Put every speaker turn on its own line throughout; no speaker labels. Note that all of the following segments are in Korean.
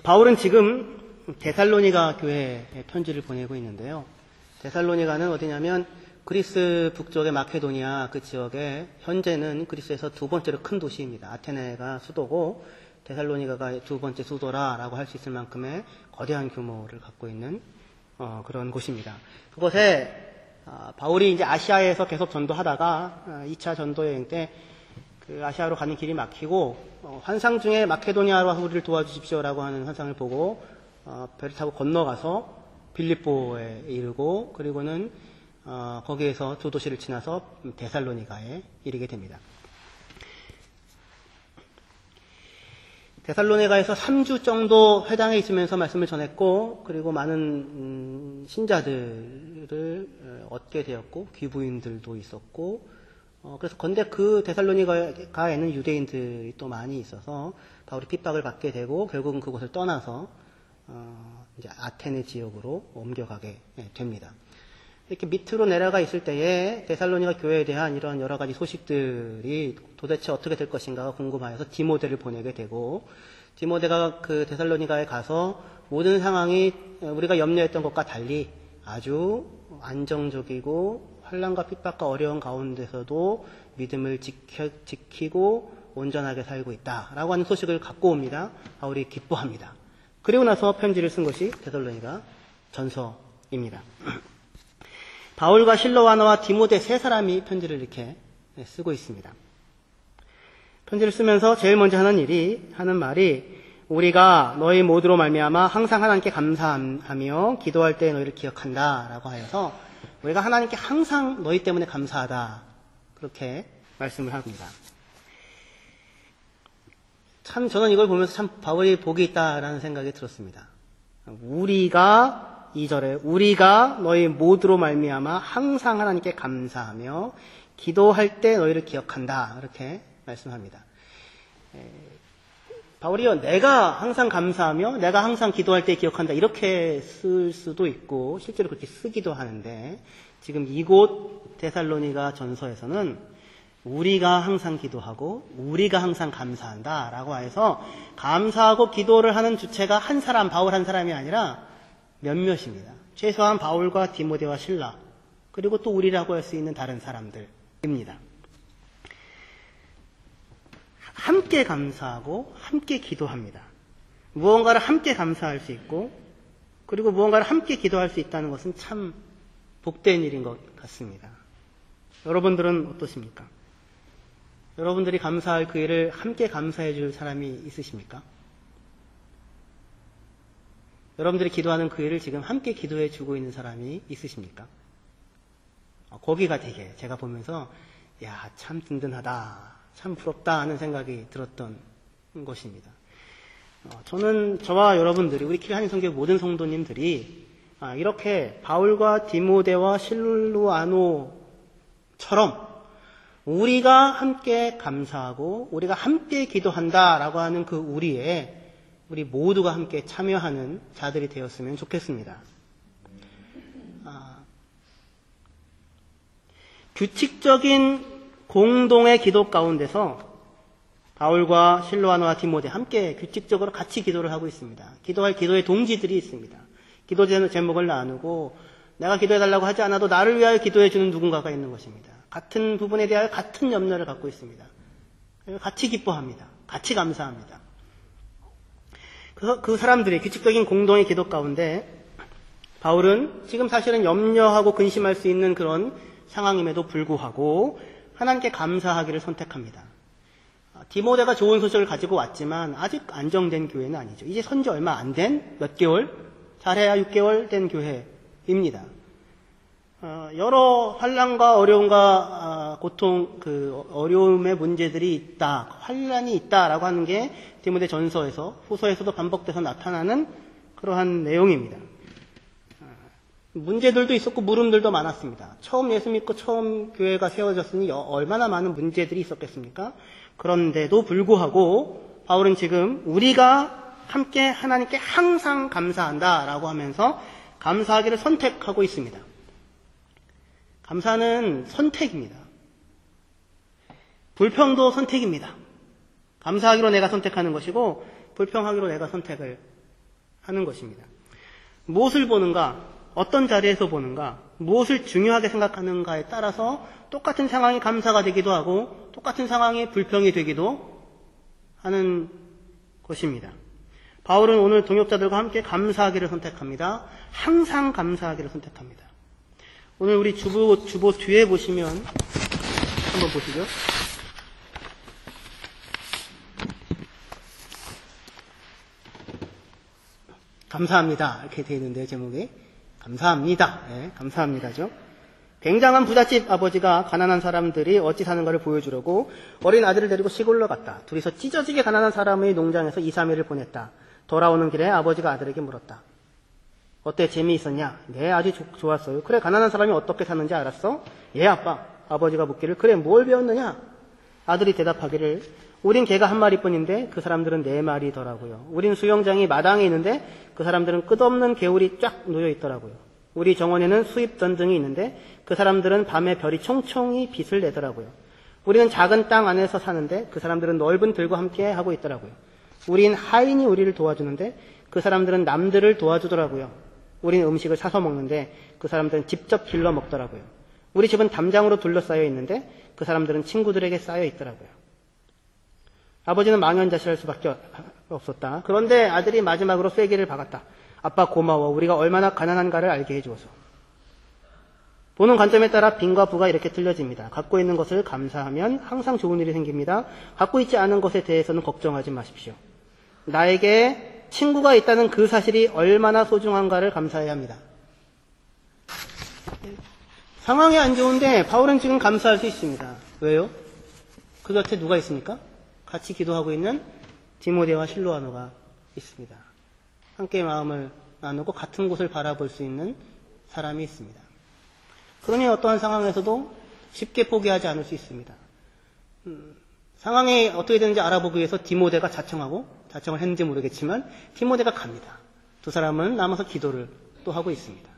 바울은 지금 데살로니가 교회에 편지를 보내고 있는데요. 데살로니가는 어디냐면 그리스 북쪽의 마케도니아 그 지역에 현재는 그리스에서 두 번째로 큰 도시입니다. 아테네가 수도고 데살로니가가 두 번째 수도라라고 할 수 있을 만큼의 거대한 규모를 갖고 있는 그런 곳입니다. 그곳에 바울이 이제 아시아에서 계속 전도하다가 2차 전도 여행 때 그 아시아로 가는 길이 막히고 환상 중에 마케도니아로 우리를 도와주십시오라고 하는 환상을 보고 배를 타고 건너가서 빌립보에 이르고 그리고는 거기에서 두 도시를 지나서 데살로니가에 이르게 됩니다. 데살로니가에서 3주 정도 회당에 있으면서 말씀을 전했고 그리고 많은 신자들을 얻게 되었고 귀부인들도 있었고 그래서 근데 그 데살로니가에는 유대인들이 또 많이 있어서 바울이 핍박을 받게 되고 결국은 그곳을 떠나서 이제 아테네 지역으로 옮겨가게 됩니다. 이렇게 밑으로 내려가 있을 때에 데살로니가 교회에 대한 이런 여러 가지 소식들이 도대체 어떻게 될 것인가가 궁금하여서 디모데를 보내게 되고 디모데가 그 데살로니가에 가서 모든 상황이 우리가 염려했던 것과 달리 아주 안정적이고 환난과 핍박과 어려운 가운데서도 믿음을 지키고 온전하게 살고 있다라고 하는 소식을 갖고 옵니다. 바울이 기뻐합니다. 그리고 나서 편지를 쓴 것이 데살로니가 전서입니다. 바울과 실로아나와 디모데 세 사람이 편지를 이렇게 쓰고 있습니다. 편지를 쓰면서 제일 먼저 하는 말이 우리가 너희 모두로 말미암아 항상 하나님께 감사하며 기도할 때 너희를 기억한다라고 하여서 우리가 하나님께 항상 너희 때문에 감사하다 그렇게 말씀을 합니다. 참 저는 이걸 보면서 참 바울이 복이 있다라는 생각이 들었습니다. 우리가 2절에 우리가 너희 모두로 말미암아 항상 하나님께 감사하며 기도할 때 너희를 기억한다 이렇게 말씀합니다. 바울이요 내가 항상 감사하며 내가 항상 기도할 때 기억한다 이렇게 쓸 수도 있고 실제로 그렇게 쓰기도 하는데 지금 이곳 데살로니가 전서에서는 우리가 항상 기도하고 우리가 항상 감사한다 라고 해서 감사하고 기도를 하는 주체가 한 사람 바울 한 사람이 아니라 몇몇입니다. 최소한 바울과 디모데와 실라 그리고 또 우리라고 할 수 있는 다른 사람들입니다. 함께 감사하고 함께 기도합니다. 무언가를 함께 감사할 수 있고 그리고 무언가를 함께 기도할 수 있다는 것은 참 복된 일인 것 같습니다. 여러분들은 어떠십니까? 여러분들이 감사할 그 일을 함께 감사해 줄 사람이 있으십니까? 여러분들이 기도하는 그 일을 지금 함께 기도해 주고 있는 사람이 있으십니까? 거기가 되게 제가 보면서 야, 참 든든하다. 참 부럽다 하는 생각이 들었던 것입니다. 저는 저와 여러분들이 우리 키리한인 성교회 모든 성도님들이 이렇게 바울과 디모데와 실로아노처럼 우리가 함께 감사하고 우리가 함께 기도한다라고 하는 그 우리 모두가 함께 참여하는 자들이 되었으면 좋겠습니다. 규칙적인 공동의 기도 가운데서 바울과 실로아노와 디모데 함께 규칙적으로 같이 기도를 하고 있습니다. 기도할 기도의 동지들이 있습니다. 기도 제목을 나누고 내가 기도해달라고 하지 않아도 나를 위하여 기도해주는 누군가가 있는 것입니다. 같은 부분에 대하여 같은 염려를 갖고 있습니다. 같이 기뻐합니다. 같이 감사합니다. 그래서 그 사람들의 규칙적인 공동의 기도 가운데 바울은 지금 사실은 염려하고 근심할 수 있는 그런 상황임에도 불구하고 하나님께 감사하기를 선택합니다. 디모데가 좋은 소식을 가지고 왔지만 아직 안정된 교회는 아니죠. 이제 선지 얼마 안 된 몇 개월, 잘해야 6개월 된 교회입니다. 여러 환난과 어려움과 고통, 그 어려움의 문제들이 있다, 환난이 있다라고 하는 게 디모데 전서에서 후서에서도 반복돼서 나타나는 그러한 내용입니다. 문제들도 있었고 물음들도 많았습니다. 처음 예수 믿고 처음 교회가 세워졌으니 얼마나 많은 문제들이 있었겠습니까? 그런데도 불구하고 바울은 지금 우리가 함께 하나님께 항상 감사한다라고 하면서 감사하기를 선택하고 있습니다. 감사는 선택입니다. 불평도 선택입니다. 감사하기로 내가 선택하는 것이고 불평하기로 내가 선택을 하는 것입니다. 무엇을 보는가, 어떤 자리에서 보는가, 무엇을 중요하게 생각하는가에 따라서 똑같은 상황이 감사가 되기도 하고 똑같은 상황이 불평이 되기도 하는 것입니다. 바울은 오늘 동역자들과 함께 감사하기를 선택합니다. 항상 감사하기를 선택합니다. 오늘 우리 주보 뒤에 보시면 한번 보시죠. 감사합니다. 이렇게 되어 있는데요, 제목이. 감사합니다. 네, 감사합니다죠. 굉장한 부잣집 아버지가 가난한 사람들이 어찌 사는가를 보여주려고 어린 아들을 데리고 시골로 갔다. 둘이서 찢어지게 가난한 사람의 농장에서 2, 3일을 보냈다. 돌아오는 길에 아버지가 아들에게 물었다. 어때? 재미있었냐? 네, 아주 좋았어요. 그래, 가난한 사람이 어떻게 사는지 알았어? 예, 아빠. 아버지가 묻기를, 그래, 뭘 배웠느냐? 아들이 대답하기를, 우린 개가 한 마리뿐인데 그 사람들은 4마리더라고요. 우린 수영장이 마당에 있는데 그 사람들은 끝없는 개울이 쫙 놓여 있더라고요. 우리 정원에는 수입 전등이 있는데 그 사람들은 밤에 별이 총총히 빛을 내더라고요. 우리는 작은 땅 안에서 사는데 그 사람들은 넓은 들과 함께 하고 있더라고요. 우린 하인이 우리를 도와주는데 그 사람들은 남들을 도와주더라고요. 우린 음식을 사서 먹는데 그 사람들은 직접 길러 먹더라고요. 우리 집은 담장으로 둘러싸여 있는데 그 사람들은 친구들에게 쌓여 있더라고요. 아버지는 망연자실할 수밖에 없었다. 그런데 아들이 마지막으로 쐐기를 박았다. 아빠 고마워. 우리가 얼마나 가난한가를 알게 해주어서. 보는 관점에 따라 빈과 부가 이렇게 틀려집니다. 갖고 있는 것을 감사하면 항상 좋은 일이 생깁니다. 갖고 있지 않은 것에 대해서는 걱정하지 마십시오. 나에게 친구가 있다는 그 사실이 얼마나 소중한가를 감사해야 합니다. 상황이 안 좋은데 바울은 지금 감사할 수 있습니다. 왜요? 그 곁에 누가 있습니까? 같이 기도하고 있는 디모데와 실로아노가 있습니다. 함께 마음을 나누고 같은 곳을 바라볼 수 있는 사람이 있습니다. 그러니 어떠한 상황에서도 쉽게 포기하지 않을 수 있습니다. 상황이 어떻게 되는지 알아보기 위해서 디모데가 자청을 했는지 모르겠지만 디모데가 갑니다. 두 사람은 남아서 기도를 또 하고 있습니다.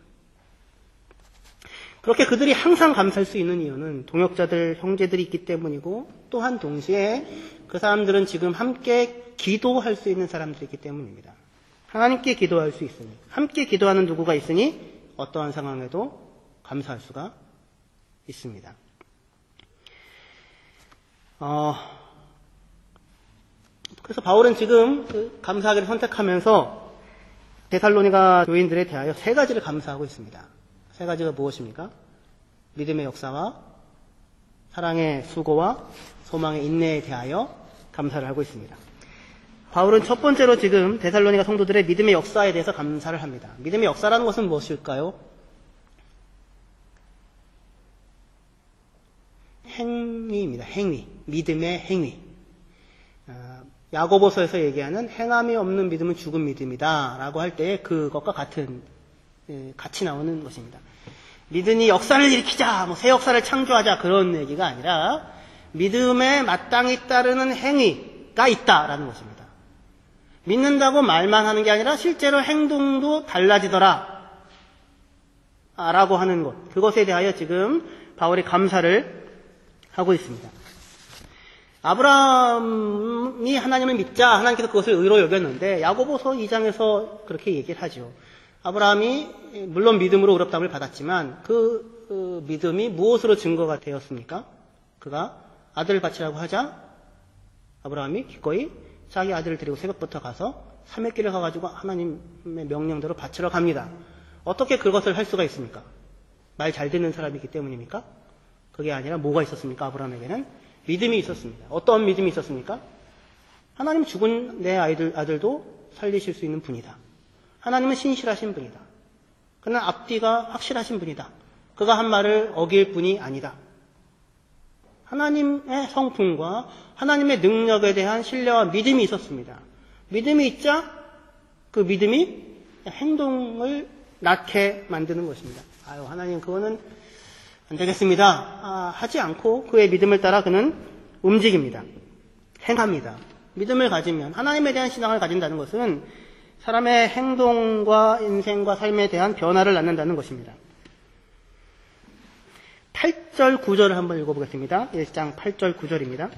그렇게 그들이 항상 감사할 수 있는 이유는 동역자들, 형제들이 있기 때문이고 또한 동시에 그 사람들은 지금 함께 기도할 수 있는 사람들이기 때문입니다. 하나님께 기도할 수 있으니, 함께 기도하는 누구가 있으니 어떠한 상황에도 감사할 수가 있습니다. 그래서 바울은 지금 그 감사하기를 선택하면서 데살로니가 교인들에 대하여 3가지를 감사하고 있습니다. 3가지가 무엇입니까? 믿음의 역사와 사랑의 수고와 소망의 인내에 대하여 감사를 하고 있습니다. 바울은 첫 번째로 지금 데살로니가 성도들의 믿음의 역사에 대해서 감사를 합니다. 믿음의 역사라는 것은 무엇일까요? 행위입니다. 행위. 믿음의 행위. 야고보서에서 얘기하는 행함이 없는 믿음은 죽은 믿음이다 라고 할 때 그것과 같이 나오는 것입니다. 믿음이 역사를 일으키자, 새 역사를 창조하자 그런 얘기가 아니라 믿음에 마땅히 따르는 행위가 있다라는 것입니다. 믿는다고 말만 하는 게 아니라 실제로 행동도 달라지더라 라고 하는 것, 그것에 대하여 지금 바울이 감사를 하고 있습니다. 아브라함이 하나님을 믿자, 하나님께서 그것을 의로 여겼는데 야고보서 2장에서 그렇게 얘기를 하죠. 아브라함이 물론 믿음으로 의롭다함을 받았지만 그 믿음이 무엇으로 증거가 되었습니까? 그가 아들을 바치라고 하자 아브라함이 기꺼이 자기 아들을 데리고 새벽부터 가서 사맥길을 가가지고 하나님의 명령대로 바치러 갑니다. 어떻게 그것을 할 수가 있습니까? 말 잘 듣는 사람이기 때문입니까? 그게 아니라 뭐가 있었습니까? 아브라함에게는 믿음이 있었습니다. 어떤 믿음이 있었습니까? 하나님 죽은 내 아들도 살리실 수 있는 분이다. 하나님은 신실하신 분이다. 그는 앞뒤가 확실하신 분이다. 그가 한 말을 어길 분이 아니다. 하나님의 성품과 하나님의 능력에 대한 신뢰와 믿음이 있었습니다. 믿음이 있자 그 믿음이 행동을 낳게 만드는 것입니다. 하나님 그거는 안 되겠습니다. 하지 않고 그의 믿음을 따라 그는 움직입니다. 행합니다. 믿음을 가지면, 하나님에 대한 신앙을 가진다는 것은 사람의 행동과 인생과 삶에 대한 변화를 낳는다는 것입니다. 8절 9절을 한번 읽어보겠습니다. 1장 8절 9절입니다.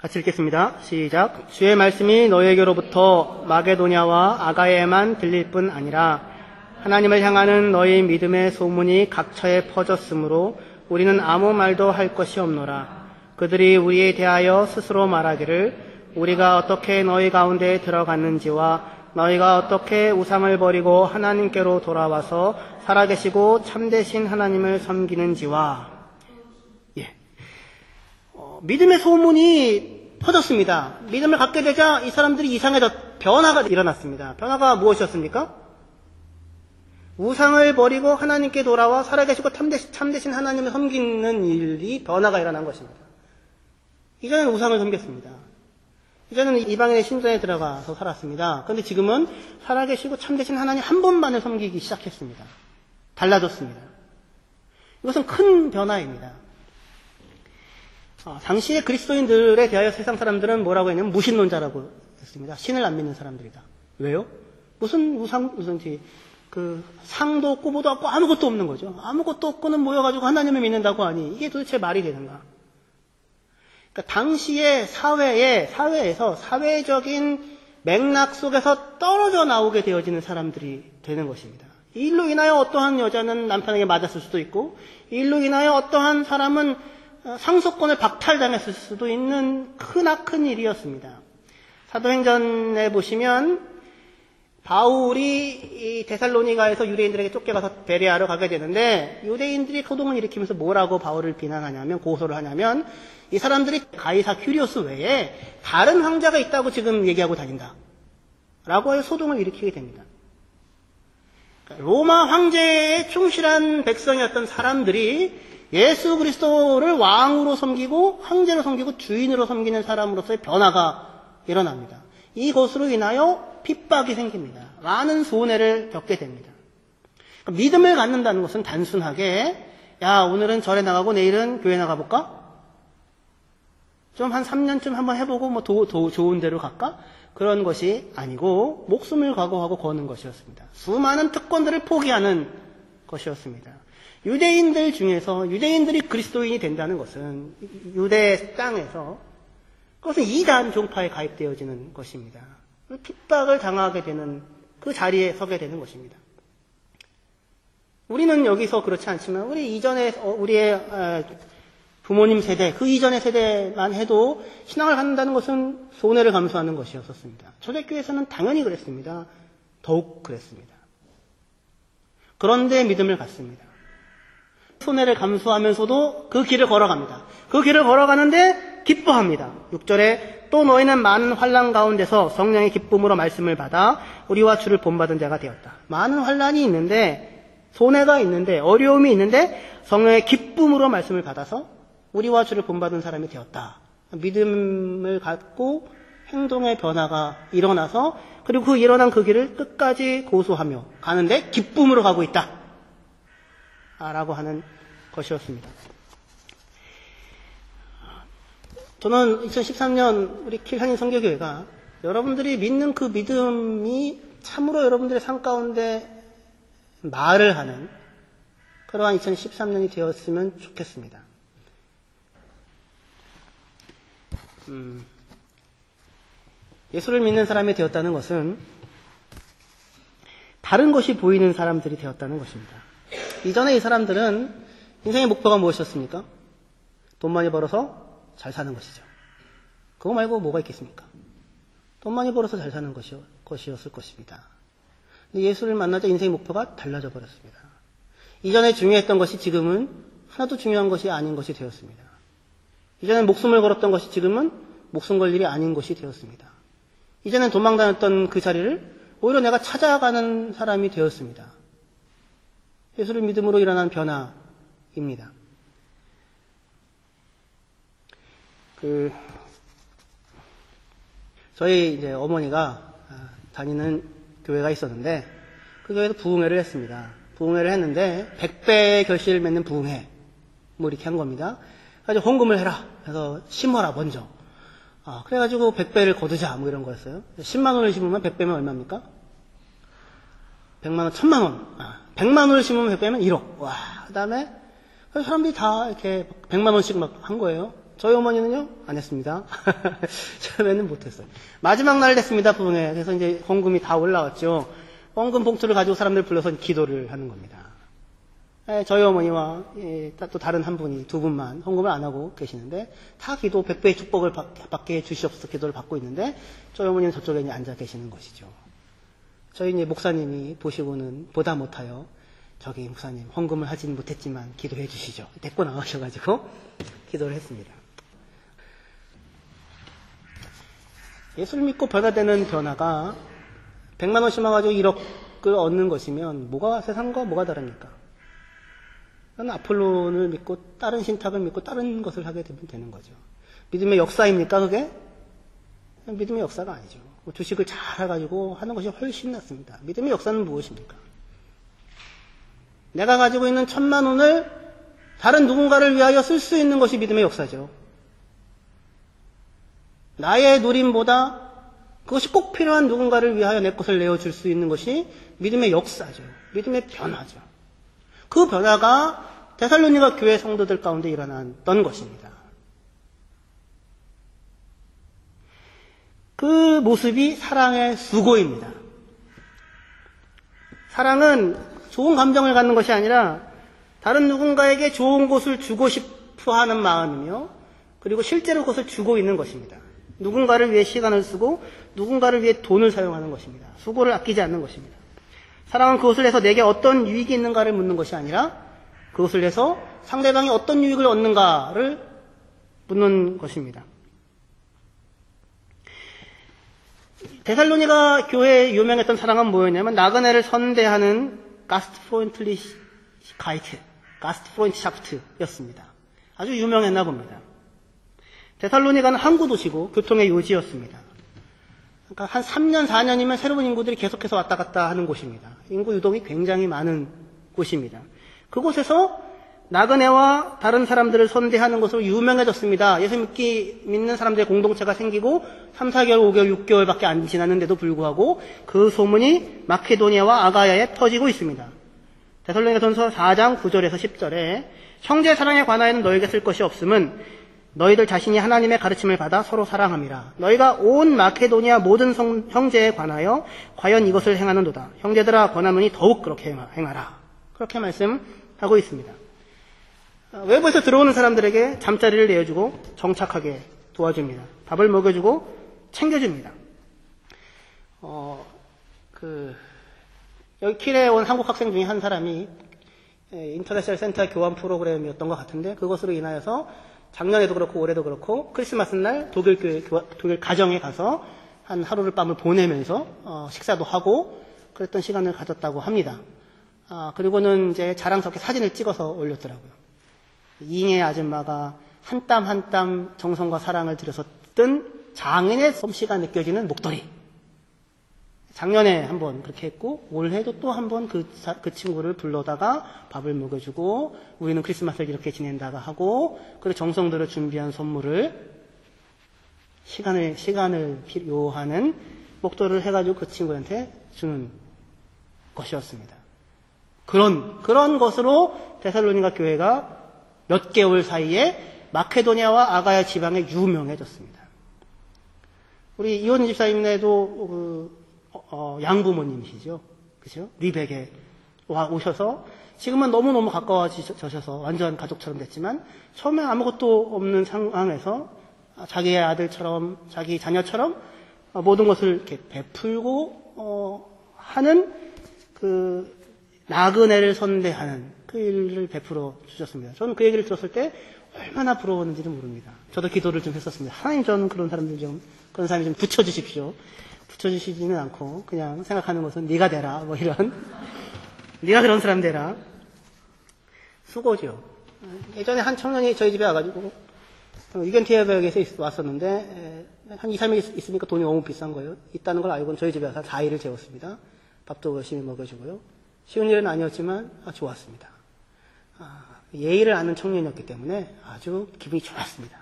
같이 읽겠습니다. 시작. 주의 말씀이 너희에게로부터 마게도냐와 아가야에만 들릴 뿐 아니라 하나님을 향하는 너희 믿음의 소문이 각처에 퍼졌으므로 우리는 아무 말도 할 것이 없노라. 그들이 우리에 대하여 스스로 말하기를 우리가 어떻게 너희 가운데 들어갔는지와 너희가 어떻게 우상을 버리고 하나님께로 돌아와서 살아계시고 참되신 하나님을 섬기는지와. 믿음의 소문이 퍼졌습니다. 믿음을 갖게 되자 이 사람들이 이상해졌 변화가 일어났습니다. 변화가 무엇이었습니까? 우상을 버리고 하나님께 돌아와 살아계시고 참되신 하나님을 섬기는 일이 변화가 일어난 것입니다. 이전에는 우상을 섬겼습니다. 이전에는 이방인의 신전에 들어가서 살았습니다. 그런데 지금은 살아계시고 참되신 하나님 한 분만을 섬기기 시작했습니다. 달라졌습니다. 이것은 큰 변화입니다. 당시의 그리스도인들에 대하여 세상 사람들은 뭐라고 했냐면 무신론자라고 했습니다. 신을 안 믿는 사람들이다. 왜요? 무슨 상도 없고 뭐도 없고 아무것도 없는 거죠. 아무것도 없고는 모여가지고 하나님을 믿는다고 하니 이게 도대체 말이 되는가? 그러니까 당시의 사회에서 사회적인 맥락 속에서 떨어져 나오게 되어지는 사람들이 되는 것입니다. 이 일로 인하여 어떠한 여자는 남편에게 맞았을 수도 있고, 이 일로 인하여 어떠한 사람은 상속권을 박탈당했을 수도 있는 크나큰 일이었습니다. 사도행전에 보시면 바울이 이 데살로니가에서 유대인들에게 쫓겨가서 베레아로 가게 되는데 유대인들이 소동을 일으키면서 뭐라고 바울을 비난하냐면 고소를 하냐면 이 사람들이 가이사 큐리오스 외에 다른 황제가 있다고 지금 얘기하고 다닌다 라고 해서 소동을 일으키게 됩니다. 로마 황제에 충실한 백성이었던 사람들이 예수 그리스도를 왕으로 섬기고 황제로 섬기고 주인으로 섬기는 사람으로서의 변화가 일어납니다. 이것으로 인하여 핍박이 생깁니다. 많은 손해를 겪게 됩니다. 그러니까 믿음을 갖는다는 것은 단순하게 야 오늘은 절에 나가고 내일은 교회 나가볼까? 좀 한 3년쯤 한번 해보고 뭐 좋은 데로 갈까? 그런 것이 아니고 목숨을 각오하고 거는 것이었습니다. 수많은 특권들을 포기하는 것이었습니다. 유대인들 중에서 유대인들이 그리스도인이 된다는 것은 유대 땅에서 그것은 이단 종파에 가입되어지는 것입니다. 핍박을 당하게 되는 그 자리에 서게 되는 것입니다. 우리는 여기서 그렇지 않지만 우리 이전에 우리의 부모님 세대, 그 이전의 세대만 해도 신앙을 갖는다는 것은 손해를 감수하는 것이었었습니다. 초대교회에서는 당연히 그랬습니다. 더욱 그랬습니다. 그런데 믿음을 갖습니다. 손해를 감수하면서도 그 길을 걸어갑니다. 그 길을 걸어가는데 기뻐합니다. 6절에 또 너희는 많은 환난 가운데서 성령의 기쁨으로 말씀을 받아 우리와 주를 본받은 자가 되었다. 많은 환난이 있는데 손해가 있는데 어려움이 있는데 성령의 기쁨으로 말씀을 받아서 우리와 주를 본받은 사람이 되었다. 믿음을 갖고 행동의 변화가 일어나서 그리고 그 일어난 그 길을 끝까지 고수하며 가는데 기쁨으로 가고 있다. 라고 하는 것이었습니다. 저는 2013년 우리 킬한인 선교교회가 여러분들이 믿는 그 믿음이 참으로 여러분들의 삶 가운데 말을 하는 그러한 2013년이 되었으면 좋겠습니다. 예수를 믿는 사람이 되었다는 것은 다른 것이 보이는 사람들이 되었다는 것입니다. 이전에 이 사람들은 인생의 목표가 무엇이었습니까? 돈 많이 벌어서 잘 사는 것이죠. 그거 말고 뭐가 있겠습니까? 돈 많이 벌어서 잘 사는 것이었을 것입니다. 근데 예수를 만나자 인생의 목표가 달라져 버렸습니다. 이전에 중요했던 것이 지금은 하나도 중요한 것이 아닌 것이 되었습니다. 이전에 목숨을 걸었던 것이 지금은 목숨 걸 일이 아닌 것이 되었습니다. 이전엔 도망 다녔던 그 자리를 오히려 내가 찾아가는 사람이 되었습니다. 예수를 믿음으로 일어난 변화입니다. 저희 이제 어머니가 다니는 교회가 있었는데 그 교회에서 부흥회를 했습니다. 부흥회를 했는데 100배의 결실을 맺는 부흥회 뭐 이렇게 한 겁니다. 그래서 헌금을 해라. 그래서 심어라 먼저. 그래가지고 100배를 거두자 뭐 이런 거였어요. 10만 원을 심으면 100배면 얼마입니까? 100만 원, 1000만 원. 100만 원을 심으면 100배면 1억. 와, 그 다음에 사람들이 다 이렇게 100만 원씩 막 한 거예요. 저희 어머니는요? 안 했습니다. 처음에는 못했어요. 마지막 날 됐습니다, 부흥회. 그래서 이제 헌금이 다 올라왔죠. 헌금 봉투를 가지고 사람들 불러서 기도를 하는 겁니다. 저희 어머니와 또 다른 한 분이, 두 분만 헌금을 안 하고 계시는데, 다 기도 100배의 축복을 받게 해주시옵소서 기도를 받고 있는데, 저희 어머니는 저쪽에 이제 앉아 계시는 것이죠. 저희 이제 목사님이 보시고는 보다 못하여, 저기 목사님 헌금을 하지는 못했지만 기도해 주시죠. 데리고 나오셔가지고 기도를 했습니다. 예수를 믿고 변화되는 변화가 100만 원 심어가지고 1억을 얻는 것이면 세상과 뭐가 다릅니까? 저는 아폴론을 믿고 다른 신탁을 믿고 다른 것을 하게 되는 거죠. 믿음의 역사입니까 그게? 믿음의 역사가 아니죠. 주식을 잘 해가지고 하는 것이 훨씬 낫습니다. 믿음의 역사는 무엇입니까? 내가 가지고 있는 1000만 원을 다른 누군가를 위하여 쓸 수 있는 것이 믿음의 역사죠. 나의 누림보다 그것이 꼭 필요한 누군가를 위하여 내 것을 내어줄 수 있는 것이 믿음의 역사죠. 믿음의 변화죠. 그 변화가 데살로니가 교회 성도들 가운데 일어났던 것입니다. 그 모습이 사랑의 수고입니다. 사랑은 좋은 감정을 갖는 것이 아니라 다른 누군가에게 좋은 것을 주고 싶어 하는 마음이며 그리고 실제로 그것을 주고 있는 것입니다. 누군가를 위해 시간을 쓰고 누군가를 위해 돈을 사용하는 것입니다. 수고를 아끼지 않는 것입니다. 사랑은 그것을 해서 내게 어떤 유익이 있는가를 묻는 것이 아니라 그것을 해서 상대방이 어떤 유익을 얻는가를 묻는 것입니다. 데살로니가 교회에 유명했던 사랑은 뭐였냐면 나그네를 선대하는 가스트프로인트샤프트였습니다. 아주 유명했나 봅니다. 데살로니가는 항구 도시고 교통의 요지였습니다. 그러니까 한 3년, 4년이면 새로운 인구들이 계속해서 왔다 갔다 하는 곳입니다. 인구 유동이 굉장히 많은 곳입니다. 그곳에서 나그네와 다른 사람들을 선대하는 것으로 유명해졌습니다. 예수 믿는 사람들의 공동체가 생기고 3, 4개월, 5개월, 6개월밖에 안 지났는데도 불구하고 그 소문이 마케도니아와 아가야에 퍼지고 있습니다. 데살로니가전서 4장 9절에서 10절에 형제 사랑에 관하여는 너에게 쓸 것이 없음은 너희들 자신이 하나님의 가르침을 받아 서로 사랑함이라. 너희가 온 마케도니아 모든 형제에 관하여 과연 이것을 행하는도다. 형제들아 권하노니 더욱 그렇게 행하라. 그렇게 말씀하고 있습니다. 외부에서 들어오는 사람들에게 잠자리를 내어주고 정착하게 도와줍니다. 밥을 먹여주고 챙겨줍니다. 여기 킬에 온 한국 학생 중에 한 사람이 인터내셔널 센터 교환 프로그램이었던 것 같은데 그것으로 인하여서 작년에도 그렇고 올해도 그렇고 크리스마스 날 독일 가정에 가서 한 하루를 밤을 보내면서 식사도 하고 그랬던 시간을 가졌다고 합니다. 그리고는 이제 자랑스럽게 사진을 찍어서 올렸더라고요. 이잉의 아줌마가 한 땀 한 땀 정성과 사랑을 들여서 뜬 장인의 솜씨가 느껴지는 목도리. 작년에 한번 그렇게 했고 올해도 또 한번 그 친구를 불러다가 밥을 먹여주고 우리는 크리스마스를 이렇게 지낸다가 하고 그리고 정성 들여 준비한 선물을 시간을 요하는 목도리를 해가지고 그 친구한테 주는 것이었습니다. 그런 것으로 데살로니가 교회가 몇 개월 사이에 마케도니아와 아가야 지방에 유명해졌습니다. 우리 이혼 집사님네도 양부모님이시죠. 그죠? 리백에 오셔서 지금은 너무너무 가까워지셔서 완전 가족처럼 됐지만 처음에 아무것도 없는 상황에서 자기의 아들처럼 자기 자녀처럼 모든 것을 이렇게 베풀고 하는 그 나그네를 선대하는 그 일을 베풀어 주셨습니다. 저는 그 얘기를 들었을 때 얼마나 부러웠는지는 모릅니다. 저도 기도를 좀 했었습니다. 하나님 저는 그런 사람들 좀 붙여주십시오. 붙여주시지는 않고 그냥 생각하는 것은 네가 되라 뭐 이런 네가 그런 사람 되라. 수고죠. 예전에 한 청년이 저희 집에 와가지고 의견티에백에서 왔었는데 한 2, 3일 있으니까 돈이 너무 비싼 거예요. 있다는 걸 알고는 저희 집에 와서 4일을 재웠습니다. 밥도 열심히 먹여주고요. 쉬운 일은 아니었지만 좋았습니다. 예의를 아는 청년이었기 때문에 아주 기분이 좋았습니다.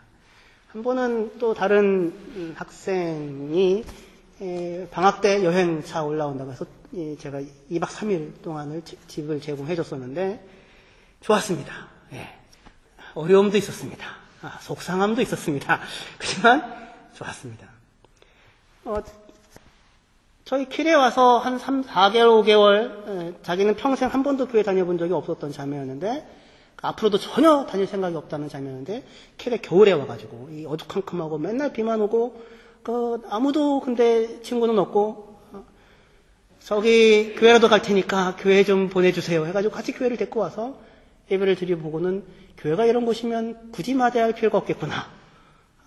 한 번은 또 다른 학생이 방학 때 여행차 올라온다고 해서 제가 2박 3일 동안을 집을 제공해 줬었는데 좋았습니다. 예. 어려움도 있었습니다. 속상함도 있었습니다. 그렇지만 좋았습니다. 저희 킬에 와서 한 4개월, 5개월, 자기는 평생 한 번도 교회 다녀본 적이 없었던 자매였는데, 앞으로도 전혀 다닐 생각이 없다는 자매였는데, 킬에 겨울에 와가지고, 이 어두컴컴하고 맨날 비만 오고, 아무도 근데 친구는 없고, 저기 교회라도 갈 테니까 교회 좀 보내주세요 해가지고 같이 교회를 데리고 와서 예배를 드려보고는 교회가 이런 곳이면 굳이 마다할 필요가 없겠구나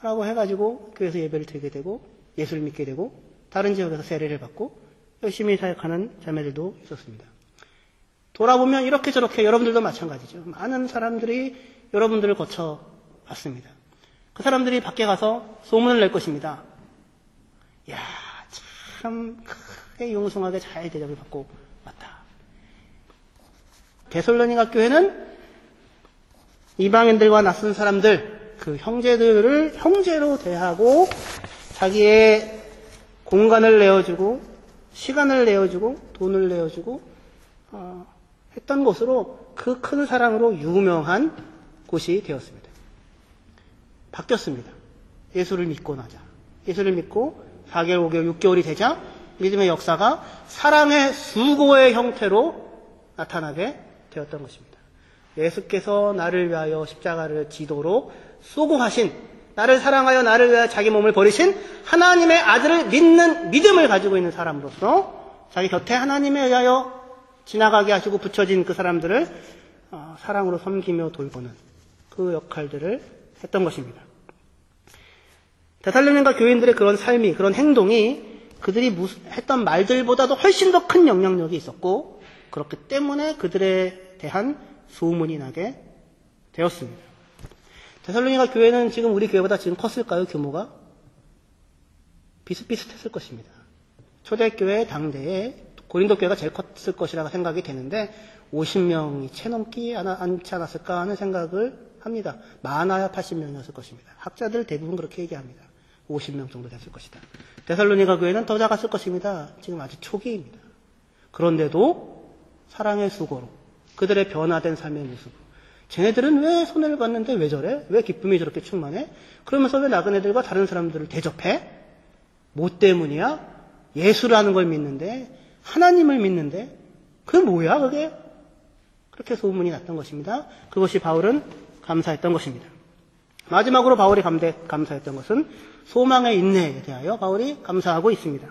라고 해가지고 교회에서 예배를 드리게 되고 예수를 믿게 되고 다른 지역에서 세례를 받고 열심히 사역하는 자매들도 있었습니다. 돌아보면 이렇게 저렇게 여러분들도 마찬가지죠. 많은 사람들이 여러분들을 거쳐 왔습니다. 그 사람들이 밖에 가서 소문을 낼 것입니다. 야, 참 크게 융숭하게 잘 대접을 받고 왔다. 데살로니가 교회는 이방인들과 낯선 사람들, 그 형제들을 형제로 대하고 자기의 공간을 내어주고 시간을 내어주고 돈을 내어주고 했던 곳으로 그 큰 사랑으로 유명한 곳이 되었습니다. 바뀌었습니다. 예수를 믿고 나자. 예수를 믿고 4개월, 5개월, 6개월이 되자 믿음의 역사가 사랑의 수고의 형태로 나타나게 되었던 것입니다. 예수께서 나를 위하여 십자가를 지도록 수고하신, 나를 사랑하여 나를 위하여 자기 몸을 버리신 하나님의 아들을 믿는 믿음을 가지고 있는 사람으로서 자기 곁에 하나님에 의하여 지나가게 하시고 붙여진 그 사람들을 사랑으로 섬기며 돌보는 그 역할들을 했던 것입니다. 데살로니가 교인들의 그런 삶이, 그런 행동이 그들이 했던 말들보다도 훨씬 더 큰 영향력이 있었고 그렇기 때문에 그들에 대한 소문이 나게 되었습니다. 데살로니가 교회는 지금 우리 교회보다 지금 컸을까요? 규모가? 비슷비슷했을 것입니다. 초대교회 당대에 고린도 교회가 제일 컸을 것이라고 생각이 되는데 50명이 채 넘지 않았을까 하는 생각을 합니다. 많아야 80명이었을 것입니다. 학자들 대부분 그렇게 얘기합니다. 50명 정도 됐을 것이다. 데살로니가 교회는 더 작았을 것입니다. 지금 아주 초기입니다. 그런데도 사랑의 수고로 그들의 변화된 삶의 모습, 쟤네들은 왜 손해를 봤는데 왜 저래? 왜 기쁨이 저렇게 충만해? 그러면서 왜 나그네들과 다른 사람들을 대접해? 뭐 때문이야? 예수라는 걸 믿는데, 하나님을 믿는데, 그게 뭐야 그게? 그렇게 소문이 났던 것입니다. 그것이 바울은 감사했던 것입니다. 마지막으로 바울이 감사했던 것은 소망의 인내에 대하여 바울이 감사하고 있습니다.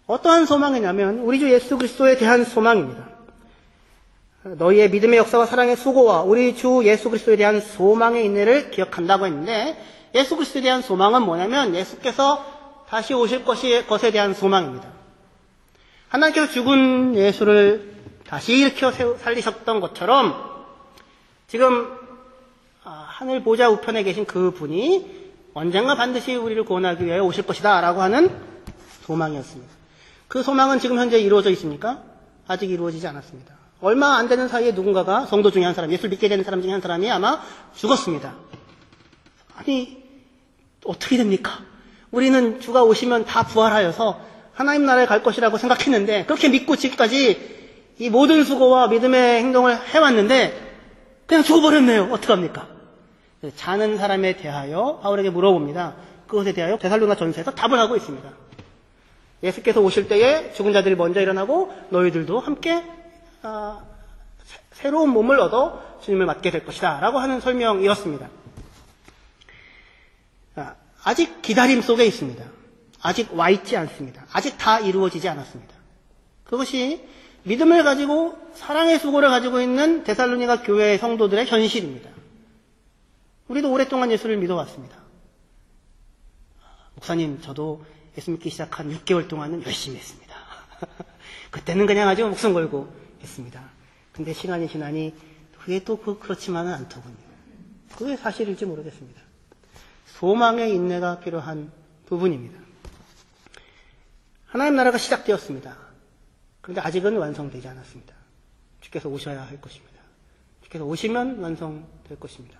어떠한 소망이냐면 우리 주 예수 그리스도에 대한 소망입니다. 너희의 믿음의 역사와 사랑의 수고와 우리 주 예수 그리스도에 대한 소망의 인내를 기억한다고 했는데 예수 그리스도에 대한 소망은 뭐냐면 예수께서 다시 오실 것에 대한 소망입니다. 하나님께서 죽은 예수를 다시 일으켜 살리셨던 것처럼 지금 하늘 보좌 우편에 계신 그 분이 언젠가 반드시 우리를 구원하기 위해 오실 것이다 라고 하는 소망이었습니다. 그 소망은 지금 현재 이루어져 있습니까? 아직 이루어지지 않았습니다. 얼마 안 되는 사이에 누군가가 성도 중에 한 사람, 예수를 믿게 되는 사람 중에 한 사람이 아마 죽었습니다. 아니 어떻게 됩니까? 우리는 주가 오시면 다 부활하여서 하나님 나라에 갈 것이라고 생각했는데 그렇게 믿고 지금까지 이 모든 수고와 믿음의 행동을 해왔는데 그냥 죽어버렸네요. 어떡합니까? 자는 사람에 대하여 바울에게 물어봅니다. 그것에 대하여 데살로니가 전서에서 답을 하고 있습니다. 예수께서 오실 때에 죽은 자들이 먼저 일어나고 너희들도 함께 새로운 몸을 얻어 주님을 맞게 될 것이다 라고 하는 설명이었습니다. 아직 기다림 속에 있습니다. 아직 와 있지 않습니다. 아직 다 이루어지지 않았습니다. 그것이 믿음을 가지고 사랑의 수고를 가지고 있는 데살로니가 교회의 성도들의 현실입니다. 우리도 오랫동안 예수를 믿어왔습니다. 목사님, 저도 예수 믿기 시작한 6개월 동안은 열심히 했습니다. 그때는 그냥 아주 목숨 걸고 했습니다. 근데 시간이 지나니 그게 또 그렇지만은 않더군요. 그게 사실일지 모르겠습니다. 소망의 인내가 필요한 부분입니다. 하나님 나라가 시작되었습니다. 그런데 아직은 완성되지 않았습니다. 주께서 오셔야 할 것입니다. 주께서 오시면 완성될 것입니다.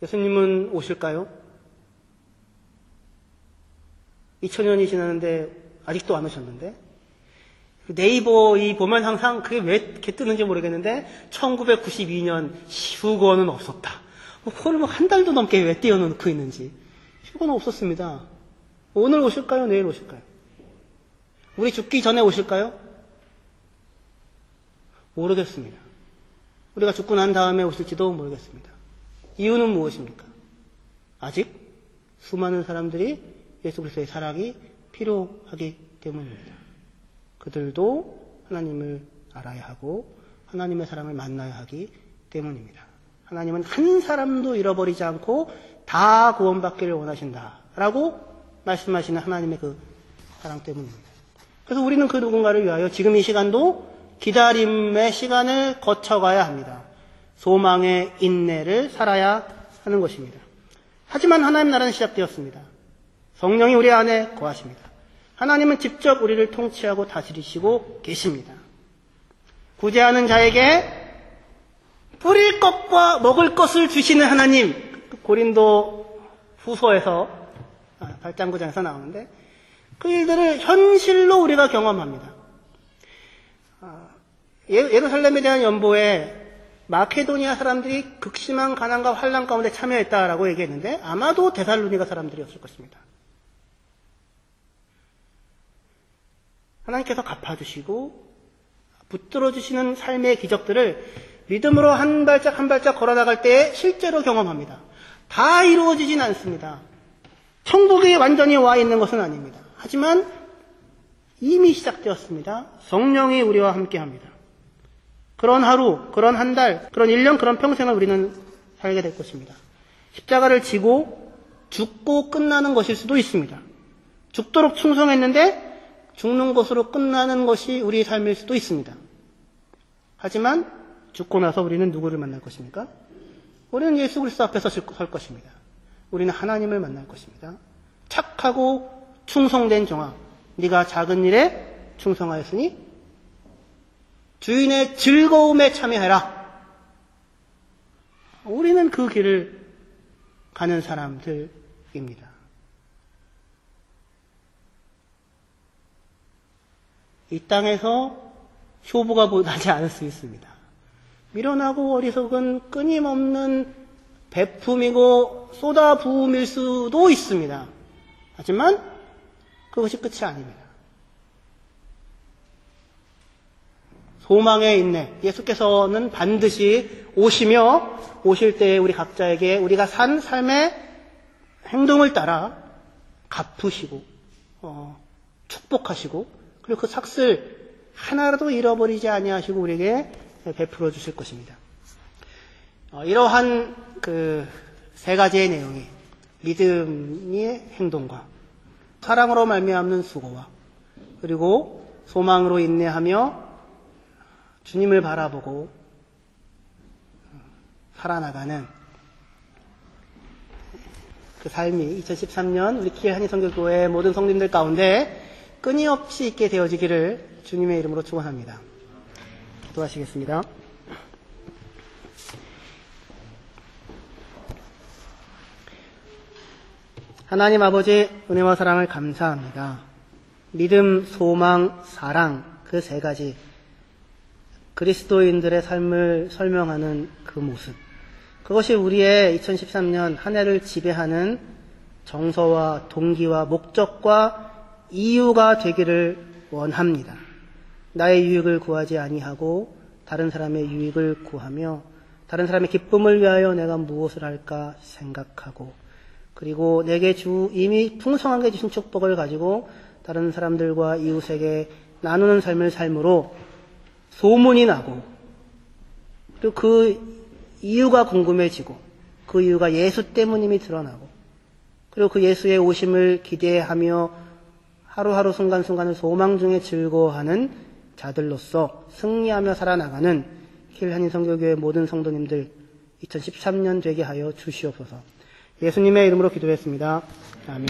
예수님은 오실까요? 2000년이 지났는데 아직도 안 오셨는데 네이버 보면 항상 그게 왜 이렇게 뜨는지 모르겠는데 1992년 휴거는 없었다. 그걸 뭐 한 달도 넘게 왜 띄워놓고 있는지. 휴가는 없었습니다. 오늘 오실까요? 내일 오실까요? 우리 죽기 전에 오실까요? 모르겠습니다. 우리가 죽고 난 다음에 오실지도 모르겠습니다. 이유는 무엇입니까? 아직 수많은 사람들이 예수 그리스도의 사랑이 필요하기 때문입니다. 그들도 하나님을 알아야 하고 하나님의 사랑을 만나야 하기 때문입니다. 하나님은 한 사람도 잃어버리지 않고 다 구원받기를 원하신다라고 말씀하시는 하나님의 그 사랑 때문입니다. 그래서 우리는 그 누군가를 위하여 지금 이 시간도 기다림의 시간을 거쳐가야 합니다. 소망의 인내를 살아야 하는 것입니다. 하지만 하나님 나라는 시작되었습니다. 성령이 우리 안에 거하십니다. 하나님은 직접 우리를 통치하고 다스리시고 계십니다. 구제하는 자에게 뿌릴 것과 먹을 것을 주시는 하나님, 고린도 후서에서 8장 9장에서 나오는데 그 일들을 현실로 우리가 경험합니다. 예루살렘에 대한 연보에 마케도니아 사람들이 극심한 가난과 환난 가운데 참여했다라고 얘기했는데 아마도 데살로니가 사람들이었을 것입니다. 하나님께서 갚아주시고 붙들어주시는 삶의 기적들을 믿음으로 한 발짝 한 발짝 걸어나갈 때에 실제로 경험합니다. 다 이루어지진 않습니다. 천국이 완전히 와 있는 것은 아닙니다. 하지만 이미 시작되었습니다. 성령이 우리와 함께합니다. 그런 하루, 그런 한 달, 그런 1년, 그런 평생을 우리는 살게 될 것입니다. 십자가를 지고 죽고 끝나는 것일 수도 있습니다. 죽도록 충성했는데 죽는 것으로 끝나는 것이 우리의 삶일 수도 있습니다. 하지만 죽고 나서 우리는 누구를 만날 것입니까? 우리는 예수 그리스도 앞에서 설 것입니다. 우리는 하나님을 만날 것입니다. 착하고 충성된 종아, 네가 작은 일에 충성하였으니 주인의 즐거움에 참여해라. 우리는 그 길을 가는 사람들입니다. 이 땅에서 효부가 나지 않을 수 있습니다. 미련하고 어리석은 끊임없는 배품이고 쏟아부음일 수도 있습니다. 하지만 그것이 끝이 아닙니다. 소망의 인내. 예수께서는 반드시 오시며 오실 때에 우리 각자에게 우리가 산 삶의 행동을 따라 갚으시고 축복하시고 그리고 그 삭슬 하나라도 잃어버리지 아니하시고 우리에게 베풀어 주실 것입니다. 이러한 그 세 가지의 내용이 믿음의 행동과 사랑으로 말미암는 수고와 그리고 소망으로 인내하며 주님을 바라보고 살아나가는 그 삶이 2013년 우리 키엘 한인선교교회 모든 성도님들 가운데 끊임없이 있게 되어지기를 주님의 이름으로 축원합니다. 기도하시겠습니다. 하나님 아버지 은혜와 사랑을 감사합니다. 믿음, 소망, 사랑 그 세 가지 그리스도인들의 삶을 설명하는 그 모습 그것이 우리의 2013년 한 해를 지배하는 정서와 동기와 목적과 이유가 되기를 원합니다. 나의 유익을 구하지 아니하고 다른 사람의 유익을 구하며 다른 사람의 기쁨을 위하여 내가 무엇을 할까 생각하고 그리고 내게 이미 풍성하게 주신 축복을 가지고 다른 사람들과 이웃에게 나누는 삶을 삶으로 소문이 나고 그리고 그 이유가 궁금해지고 그 이유가 예수 때문임이 드러나고 그리고 그 예수의 오심을 기대하며 하루하루 순간순간을 소망 중에 즐거워하는 자들로서 승리하며 살아나가는 키엘 한인선교교회 모든 성도님들 2013년 되게 하여 주시옵소서. 예수님의 이름으로 기도했습니다. 아멘.